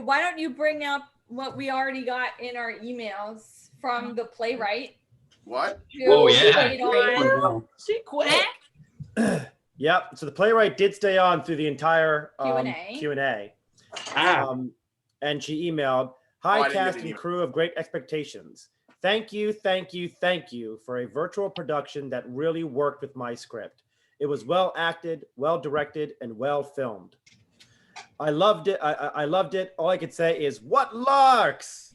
Why don't you bring up what we already got in our emails from the playwright? What? Oh, yeah. She quit. Yep. So the playwright did stay on through the entire Q&A. Q&A. Ah. And she emailed, "Hi, cast and crew of Great Expectations. Thank you for a virtual production that really worked with my script. It was well acted, well directed, and well filmed. I loved it. I loved it. All I could say is, what larks!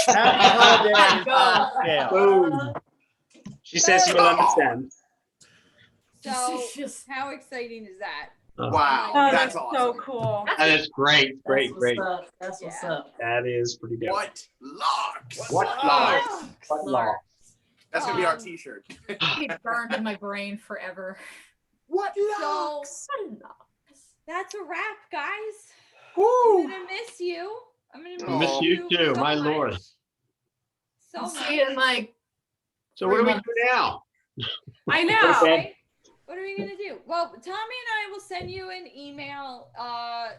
Happy holidays. Boom. She says she will understand. So how exciting is that? Wow, Oh, that's so awesome. cool. That is great. Great. That's what's up. That is pretty good. What larks? What larks? What larks? That's gonna be our T-shirt. Be burned in my brain forever. What So larks? that's a wrap, guys. Woo. I'm gonna miss you. I'm gonna I miss you too, so my much. lord. So much. See you in like So what do we do now? I know. Okay. What are we gonna do? Well, Tommy and I will send you an email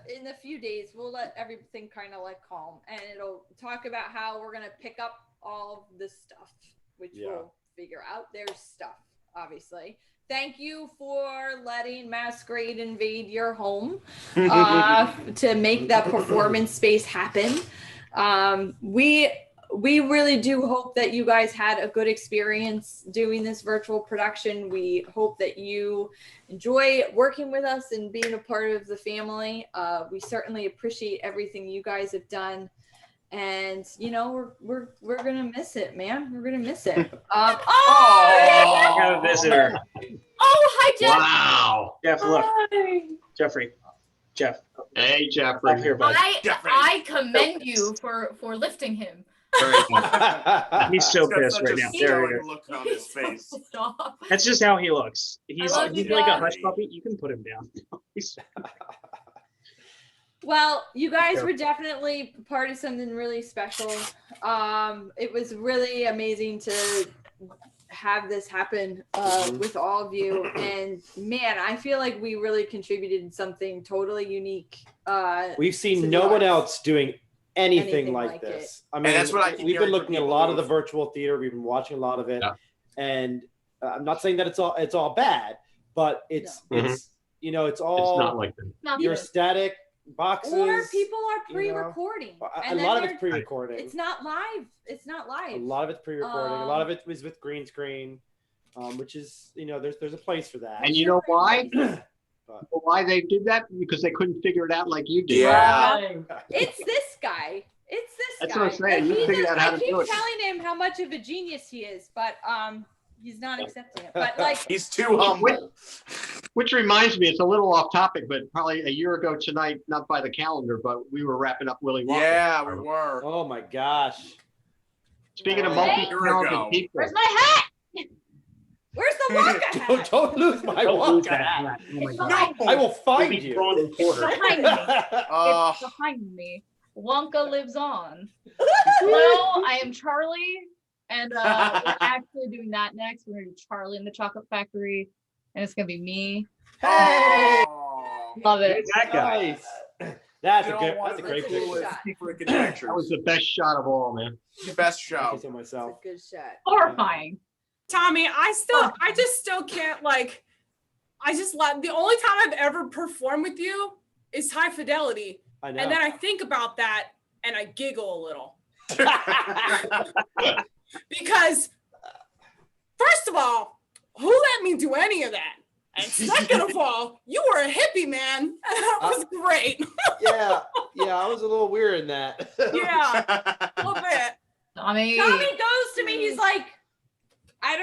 in a few days. We'll let everything kind of like calm, and it'll talk about how we're gonna pick up all of this stuff, which we'll figure out. There's stuff, obviously. Thank you for letting Masquerade invade your home to make that performance space happen. We really do hope that you guys had a good experience doing this virtual production. We hope that you enjoy working with us and being a part of the family. We certainly appreciate everything you guys have done. And you know, we're gonna miss it, man. We're gonna miss it. I got a visitor. oh hi Jeff. Wow. Jeff, look. Hi. Jeffrey. Jeff. Hey, Jeffrey. Up here, bud. I commend you for lifting him. He's so pissed Such right a now. There stoic he is. look on his face. Stop. That's just how he looks. He's love you, like a Jeff. hush puppy. You can put him down. He's- Well, you guys were definitely part of something really special. It was really amazing to have this happen with all of you. And man, I feel like we really contributed something totally unique. We've seen to no the one arts. else doing anything Anything like like this. it. I mean, that's what I keep we've been hearing from looking at a people lot of the who've- virtual theater. We've been watching a lot of it, and I'm not saying that it's all bad, but it's you know, it's all It's not like that. your static boxes. Or people are you know. pre-recording. A and then lot of they're- it's pre-recording. It's not live. It's not live. A lot of it's pre-recording. A lot of it was with green screen, which is, you know, there's a place for that. And you know why? Why they did that? Because they couldn't figure it out like you did. Yeah. It's this guy. It's this That's guy. what I'm saying. You Like, figured out how I to keep do it. telling him how much of a genius he is, but he's not accepting it. But like, He's too humble. Which reminds me, it's a little off topic, but probably a year ago tonight, not by the calendar, but we were wrapping up Willy Wonka. Yeah, we were. Oh my gosh. Speaking of Hey. multi-talented people. Where's my hat? where's the Wonka hat? Don't lose my Don't lose Wonka that hat. hat. Oh my It's God. behind I will You'll find be you. thrown in quarter. behind me. Uh, It's behind me. Wonka lives on. Hello, I am Charlie, and we're actually doing that next. We're gonna do Charlie in the Chocolate Factory, and it's gonna be me. Hey! Love it. That guy. Nice. That's You a don't good. want That's a the great coolest picture. freaking pictures. That was the best shot of all, man. the best I show. can see myself. Good shot. Horrifying. Tommy, I just still can't like. The only time I've ever performed with you is High Fidelity, I know. and then I think about that and I giggle a little because, first of all, who let me do any of that? And second of all, you were a hippie, man. And that was great. yeah, I was a little weird in that. Yeah, a little bit. Tommy. Tommy goes to me. He's like, I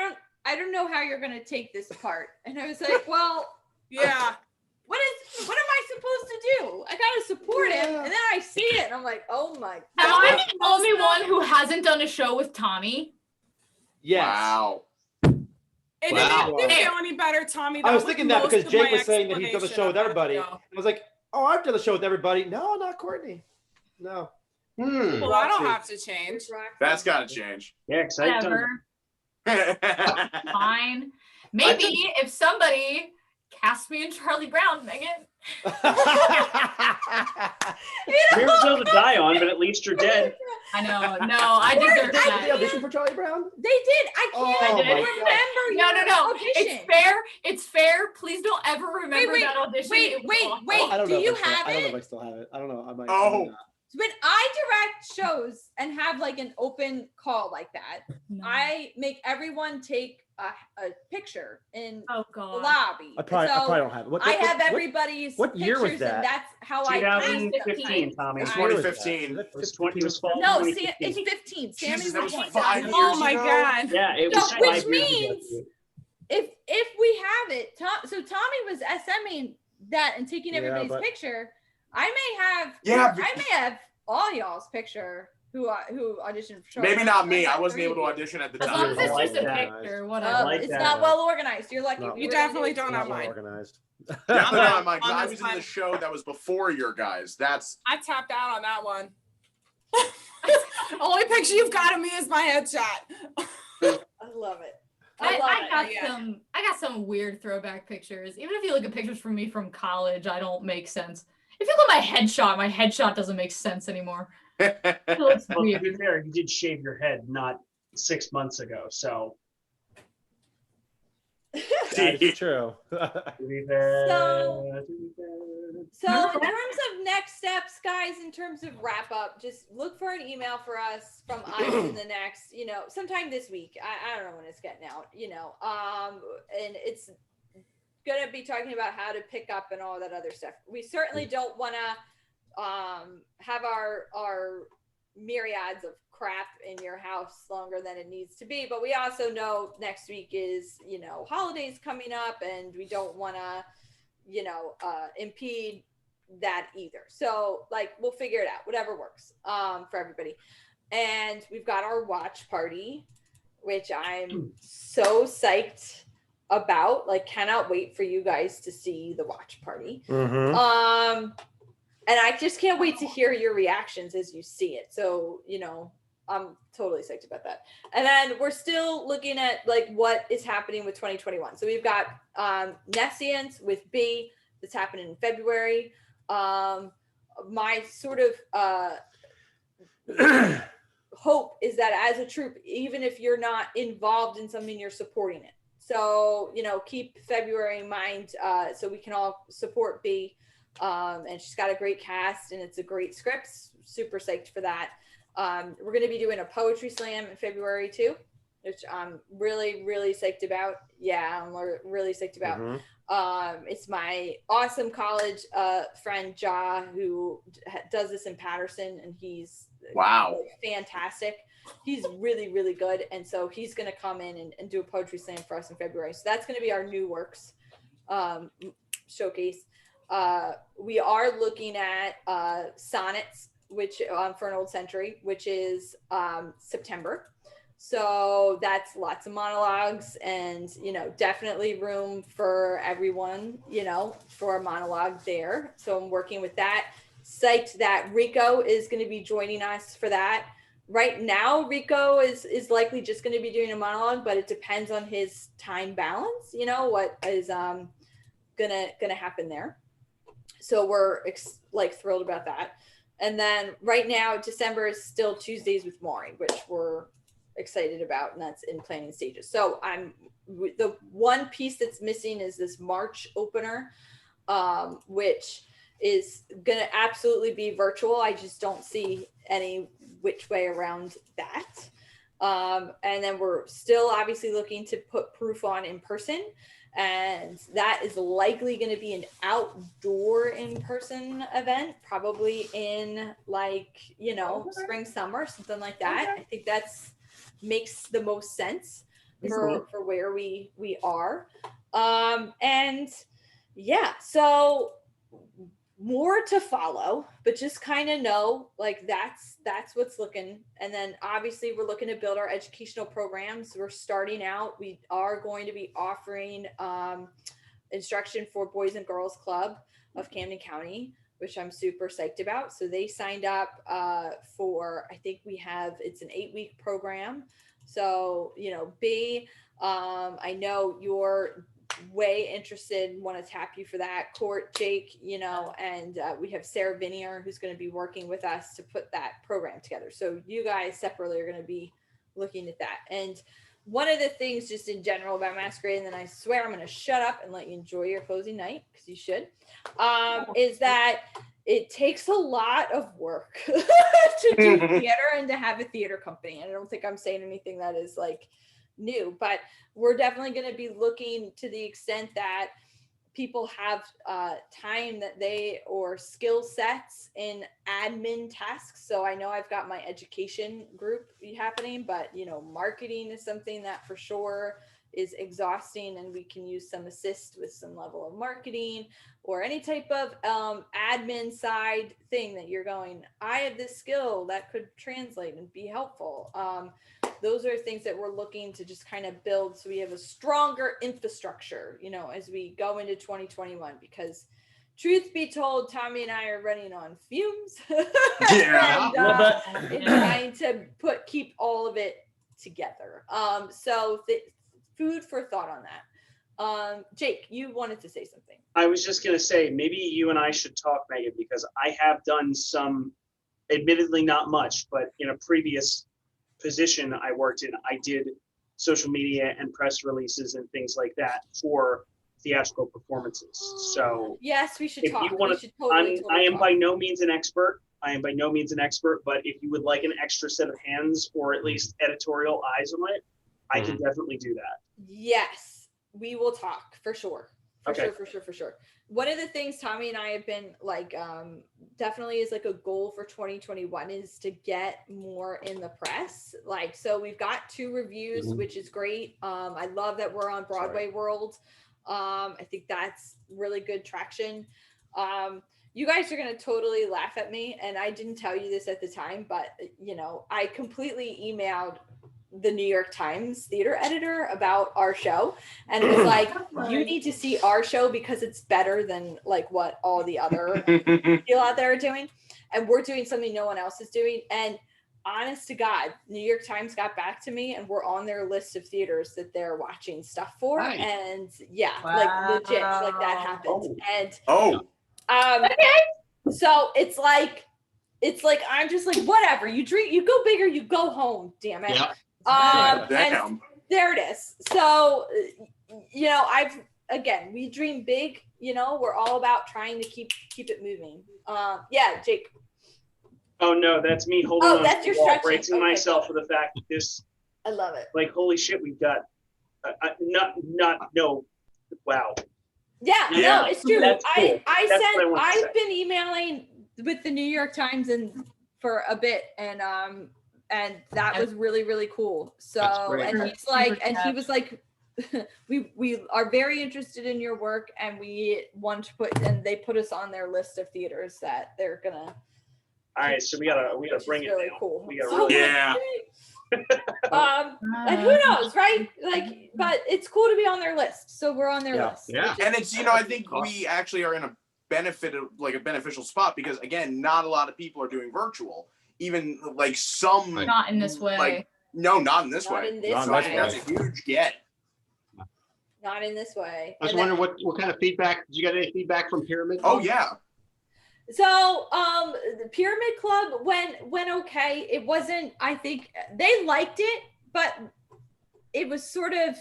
don't know how you're gonna take this part. And I was like, well, Yeah. what am I supposed to do? I gotta support him. And then I see it, and I'm like, oh my Am god. I the only one who hasn't done a show with Tommy? Yes. Wow. It Wow. didn't feel any better, Tommy. I was That thinking most that because of Jake my was saying that he's done the show with explanation everybody. of that I was like, oh, I've done the show with everybody. No, not Courtney. No. Hmm. Well, I don't Roxy. have to change. That's got to change. Yeah, because I've done Whatever. Fine. Maybe if somebody cast me in Charlie Brown, Megan. Weird hill to die on, but at least you're dead. I know. No, I deserve Did they that. audition for Charlie Brown? They did. I can't Oh, my remember. No. your audition. It's fair. It's fair. Please don't ever remember Wait, that audition. wait, It was wait, awful. wait. I don't Do know if you I still- have I don't know it? if I still have it. I don't know. I might. Oh. When I direct shows and have like an open call like that, No. I make everyone take a picture in Oh the god. lobby. I probably don't have it. I have everybody's what year was pictures, that? and that's how I cast them. 2015, Tommy. It's I- 2015. It was fall No, 2015. it's 15. Sammy's Jesus, that was 20. 5 years Oh my ago. God. Yeah, it So, was which 5 years ago. means if we have it, so Tommy was SMing that and taking Yeah, everybody's but- picture. I may have I may have all y'all's picture who auditioned for Charlie Maybe Brown. not me. got I wasn't 3 able to of you. audition at the As long time. as it's I just a like that. picture, I whatever. like It's that. not well organized. You're lucky. No. We You really definitely do. don't Not have well mine. organized. Yeah, I'm not on mine, 'cause On I this was in one. the show that was before your guys. That's I tapped out on that one. Only picture you've got of me is my headshot. I love it. I love it. I got some weird throwback pictures. Even if you look at pictures from me from college, I don't make sense. If you look at my headshot doesn't make sense anymore. It looks Well, to weird. be fair, you did shave your head not 6 months ago, so That is true. to be fair, So- to be fair. So in terms of next steps, guys, in terms of wrap up, just look for an email for us from us in the next, sometime this week. I don't know when it's getting out, and it's gonna be talking about how to pick up and all that other stuff. We certainly don't want to have our myriads of crap in your house longer than it needs to be, but we also know next week is holidays coming up, and we don't want to impede that either. So we'll figure it out, whatever works for everybody. And we've got our watch party, which I'm so psyched about. Cannot wait for you guys to see the watch party. Mhm. And I just can't wait to hear your reactions as you see it. So, I'm totally psyched about that. And then we're still looking at what is happening with 2021. So we've got Nescience with B that's happening in February. My sort of hope is that as a troupe, even if you're not involved in something, you're supporting it. So, keep February in mind so we can all support B. And she's got a great cast and it's a great script. Super psyched for that. We're going to be doing a poetry slam in February too, which I'm really, really psyched about. Yeah, I'm really psyched about. Mhm. It's my awesome college friend Ja, who does this in Patterson, and he's Wow. fantastic. He's really, really good. And so he's going to come in and do a poetry slam for us in February. So that's going to be our new works showcase. We are looking at sonnets, which for an old century, which is September. So that's lots of monologues and, definitely room for everyone, for a monologue there. So I'm working with that. Psyched that Rico is going to be joining us for that. Right now, Rico is likely just going to be doing a monologue, but it depends on his time balance, what is gonna happen there. So we're thrilled about that. And then right now, December is still Tuesdays with Maury, which we're excited about, and that's in planning stages. So the one piece that's missing is this March opener, which is gonna absolutely be virtual. I just don't see any which way around that. And then we're still obviously looking to put proof on in person. And that is likely going to be an outdoor in-person event, probably in spring, summer, something like that. I think that's makes the most sense for where we are. And yeah, so more to follow, but just kind of know that's what's looking. And then obviously we're looking to build our educational programs. We're starting out. We are going to be offering instruction for Boys and Girls Club of Camden County, which I'm super psyched about. So they signed up for, I think it's an 8-week program. So, B, I know you're way interested, want to tap you for that. Court, Jake, you know, and we have Sarah Vinier, who's going to be working with us to put that program together. So you guys separately are going to be looking at that. And one of the things just in general about Masquerade, and then I swear I'm going to shut up and let you enjoy your closing night, because you should, is that it takes a lot of work to do theater and to have a theater company. And I don't think I'm saying anything that is like new, but we're definitely going to be looking to the extent that people have time that they or skill sets in admin tasks. So I know I've got my education group happening, but you know, marketing is something that for sure is exhausting, and we can use some assist with some level of marketing or any type of admin side thing that you're going, I have this skill that could translate and be helpful. Those are things that we're looking to just kind of build so we have a stronger infrastructure, you know, as we go into 2021, because truth be told, Tommy and I are running on fumes. Yeah. And trying to keep all of it together. So food for thought on that. Jake, you wanted to say something. I was just going to say, maybe you and I should talk, Megan, because I have done some, admittedly not much, but in a previous position I worked in, I did social media and press releases and things like that for theatrical performances. So yes, we should if talk. you want to, I am by no means an expert. I am by no means an expert, but if you would like an extra set of hands or at least editorial eyes on it, I can definitely do that. Yes, we will talk for sure. Okay. For sure. One of the things Tommy and I have been like, definitely is like a goal for 2021 is to get more in the press. Like, so we've got 2 reviews, which is great. I love that we're on Broadway World. I think that's really good traction. You guys are going to totally laugh at me. And I didn't tell you this at the time, but you know, I completely emailed the New York Times theater editor about our show, and it was like, you need to see our show because it's better than like what all the other people out there are doing, and we're doing something no one else is doing. And honest to God, New York Times got back to me, and we're on their list of theaters that they're watching stuff for. Nice. And yeah, like legit, like that happened. And so it's like I'm just like, whatever, you drink, you go big or you go home, damn it. Yeah. And there it is. So, you know, we dream big, you know, we're all about trying to keep it moving. Yeah, Jake. Oh no, that's me holding on that's to your the wall, stretching. bracing myself for the fact that this, I love it. like, holy shit, we've got, wow. Yeah, no, it's true. That's cool. I've been emailing with the New York Times and for a bit, and that was really, really cool. So, and he's like, and he was like, we are very interested in your work, and we want to and they put us on their list of theaters that they're gonna. All right, so we gotta bring it really down. cool. We gotta and who knows, right? Like, but it's cool to be on their list. So we're on their list. Yeah. And it's, you know, I think we actually are in a beneficial spot, because again, not a lot of people are doing virtual. Even like some, not in this way. Like, no, not in this way. In this So way. I think that's a huge get. Not in this way. I was wondering what kind of feedback, did you get any feedback from Pyramid? Oh yeah. So the Pyramid Club went okay. It wasn't, I think they liked it, but it was sort of,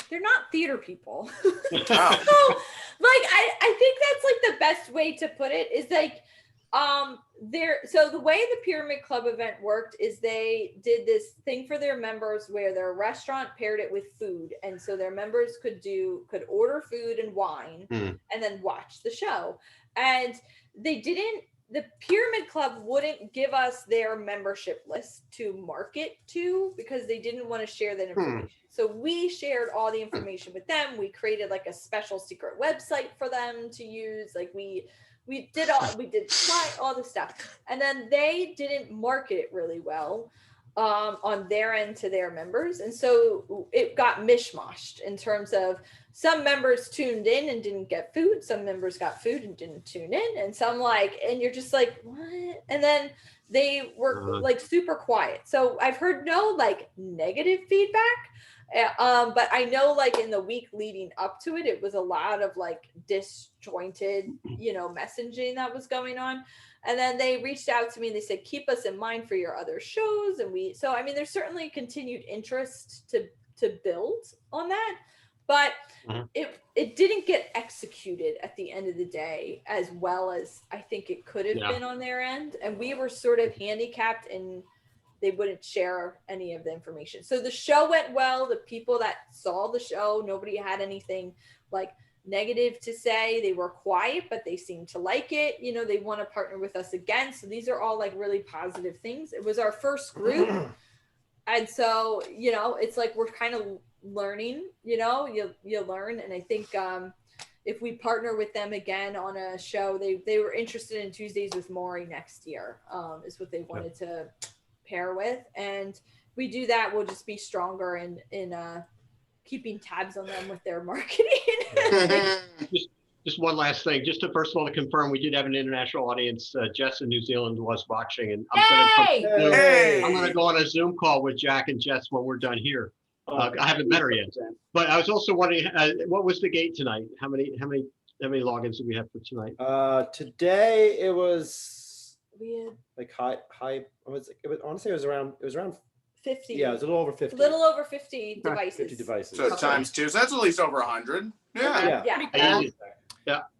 they're not theater people. Oh. So like I think that's like the best way to put it is like so the way the Pyramid Club event worked is they did this thing for their members where their restaurant paired it with food, and so their members could order food and wine and then watch the show. And the Pyramid Club wouldn't give us their membership list to market to because they didn't want to share that information. So we shared all the information with them. We created like a special secret website for them to use. Like we did all the stuff, and then they didn't market it really well on their end to their members, and so it got mishmashed in terms of some members tuned in and didn't get food, some members got food and didn't tune in, and some and you're just like, what? And then they were like super quiet. So I've heard no like negative feedback. But I know like in the week leading up to it, it was a lot of like disjointed, messaging that was going on. And then they reached out to me and they said, keep us in mind for your other shows. And so I mean, there's certainly continued interest to build on that, but it didn't get executed at the end of the day as well as I think it could have been on their end. And we were sort of handicapped and they wouldn't share any of the information. So the show went well. The people that saw the show, nobody had anything like negative to say. They were quiet, but they seemed to like it. They want to partner with us again. So these are all like really positive things. It was our first group. And so, it's like we're kind of learning, you learn. And I think if we partner with them again on a show, they were interested in Tuesdays with Maury next year, is what they wanted to pair with. And we do that, we'll just be stronger in keeping tabs on them with their marketing. Just one last thing, just to first of all to confirm, we did have an international audience. Jess in New Zealand was watching, and I'm going to go on a Zoom call with Jack and Jess when we're done here. I haven't met her yet, but I was also wondering, what was the gate tonight? How many logins did we have for tonight? Today it was we had like high. I want to say it was around 50. Yeah, it was a little over 50. Little over 50 devices. 50 devices. So times 2, so that's at least over 100. Yeah.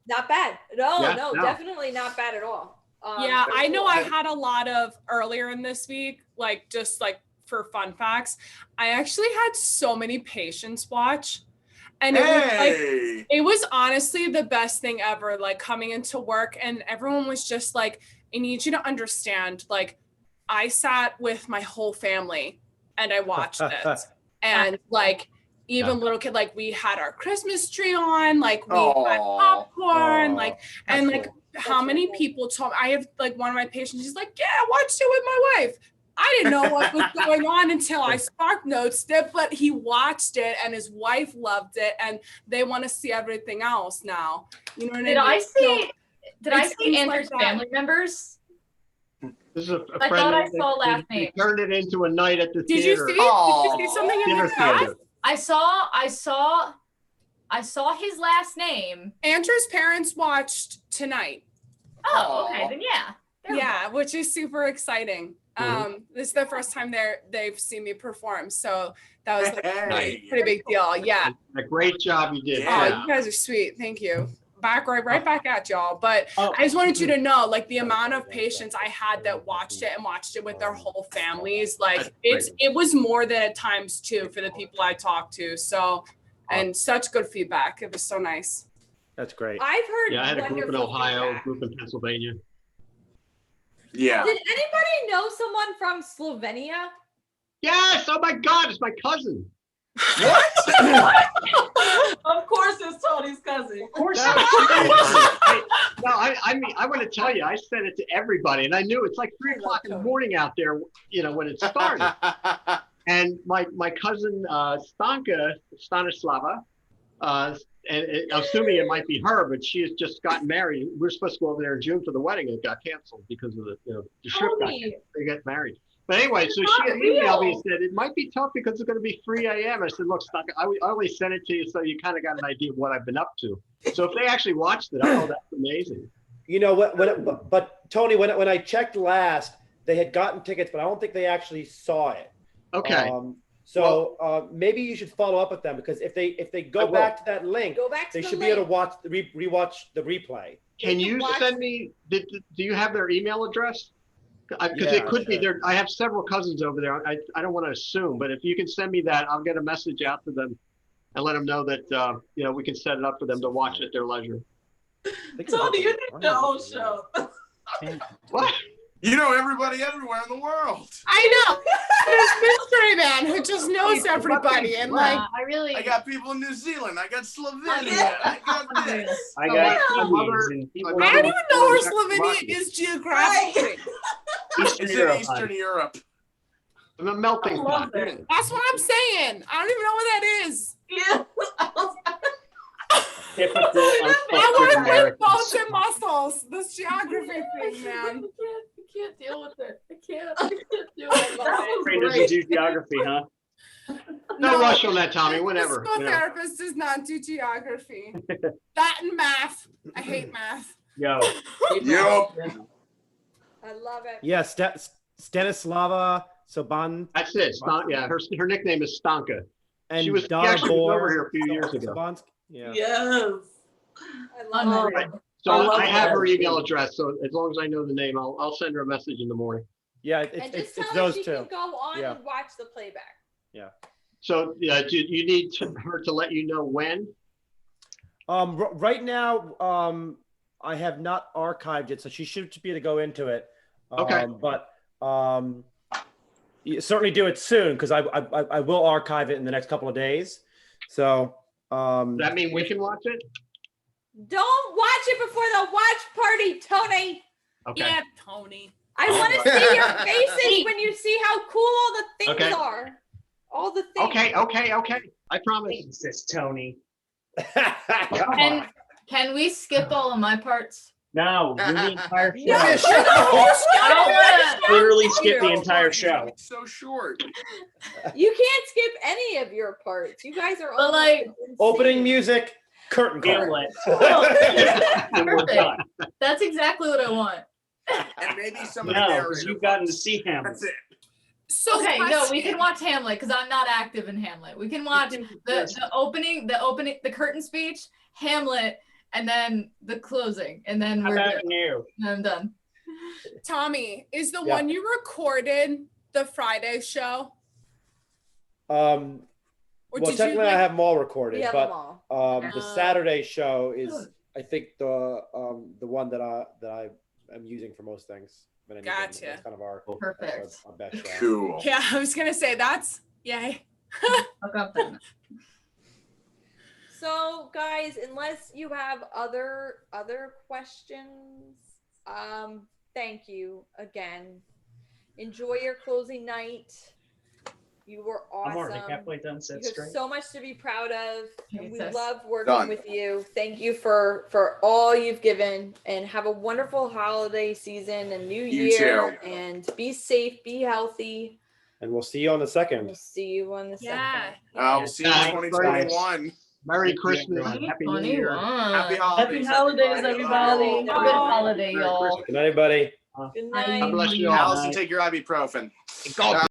Not bad. No, definitely not bad at all. I know I had a lot of earlier in this week, like just like for fun facts, I actually had so many patients watch. And it was honestly the best thing ever, like coming into work and everyone was just like, I need you to understand, like I sat with my whole family and I watched this and like even little kid, like we had our Christmas tree on, like we had popcorn, and like how many people told me, I have like one of my patients, she's like, yeah, I watched it with my wife. I didn't know what was going on until I spark notes it, but he watched it and his wife loved it and they want to see everything else now. You know what I mean? Did I see Andrew's family members? This is a I friend thought I saw last name. Turned it into a night at the Did theater. Did you see something in the chat? I saw his last name. Andrew's parents watched tonight. Oh, okay, then yeah, which is super exciting. This is the first time they've seen me perform, so that was like a pretty big deal. Yeah, a great job you did. Oh, you guys are sweet. Thank you. Right back at y'all. But I just wanted you to know, like the amount of patients I had that watched it with their whole families. Like it was more than at times too for the people I talked to. So, and such good feedback. It was so nice. That's great. I've heard. Yeah, I had a group in Ohio, feedback. a group in Pennsylvania. Yeah. Did anybody know someone from Slovenia? Yes. Oh my God, it's my cousin. What? Of course, it's Tony's cousin. Of course. I mean, I want to tell you, I sent it to everybody, and I knew it's like 3 o'clock in the morning out there, when it started. And my cousin Stanislava, and assuming it might be her, but she has just gotten married. We were supposed to go over there in June for the wedding. It got canceled because of the trip. They got married. But anyway, so she emailed me and said, it might be tough because it's going to be 3 a.m. I said, look, I only sent it to you so you kind of got an idea of what I've been up to. So if they actually watched it, oh, that's amazing. You know what? But Tony, when I checked last, they had gotten tickets, but I don't think they actually saw it. Okay. Maybe you should follow up with them, because if they go back to that link, they should be able to watch rewatch the replay. Can you send me? Do you have their email address? Because it could be there. I have several cousins over there. I don't want to assume, but if you can send me that, I'll get a message out to them and let them know that we can set it up for them to watch at their leisure. Tony, you need your own show. What? You know everybody everywhere in the world. I know. There's mystery man who just knows everybody, and like I got people in New Zealand. I got Slovenia. I got this. I got my mother. I don't even know where Slovenia is geographically. It's in Eastern Europe. I'm a melting pot. That's what I'm saying. I don't even know what that is. Yeah. I want to play bones and muscles. This geography thing, man. You can't deal with it. can't I love it. Trainers to do geography, huh? No rush on that, Tommy. Whenever. Physical You know. therapist does not do geography. That and math. I hate math. Yo. Yup. I love it. Yeah, Stanislava Soban That's it. Yeah, her nickname is Stanka. and She was Donna actually was over Bohr. here a few years ago. Sobansk? Yeah. Yes. I love it. So I love I have that. her email address. So as long as I know the name, I'll send her a message in the morning. Yeah, And just it's tell her those she two. can go on Yeah. and watch the playback. So yeah, do you need her to let you know when? Right now, I have not archived it, so she should be able to go into it. Okay. But you certainly do it soon because I will archive it in the next couple of days. So Does that mean we can watch it? Don't watch it before the watch party, Tony. Okay. Yeah, Tony. I want to see your faces when you see how cool all the things Okay. are. All the things. Okay. I promise. Jesus, Tony. Come And on. can we skip all of my parts? No, we need entire show. Yeah, I don't wanna. Literally skip the entire show. It's so short. You can't skip any of your parts. You guys are all like, opening music, curtain call. Hamlet. Oh, And we're perfect. done. That's exactly what I want. And maybe some of the No, narrative. because you've gotten to see Hamlet. That's it. So Okay, no, we question. can watch Hamlet because I'm not active in Hamlet. We can watch the opening, the curtain speech, Hamlet, and then the closing, and then How we're about good. you? I'm done. Tommy, is the Yeah. one you recorded the Friday show? Or Or well, did technically you I like, have them all recorded, We have them but all. the Saturday show is I think the one that I am using for most things. But anyway, Gotcha. That's kind of our Perfect. our best show. Cool. yeah, I was gonna say that's yay. Fuck up then. So, guys, unless you have other questions, thank you again. Enjoy your closing night. You were I'm already awesome. halfway done, You set have straight. so much to be proud of, and we Jesus. love working Done. with you. Thank you for all you've given, and have a wonderful holiday season and new You year. too. And be safe, be healthy. And we'll see you on the We'll second. see you on the Yeah. second. I'll see you in Thanks, 2021. Merry Thank you, Christmas. everyone. Happy New Year. Happy Happy holidays. holidays, everybody. everybody. Have a good holiday, Merry y'all. Christmas. Good night, everybody. Good Bye. night. God bless you all. Allison, take your ibuprofen. Go.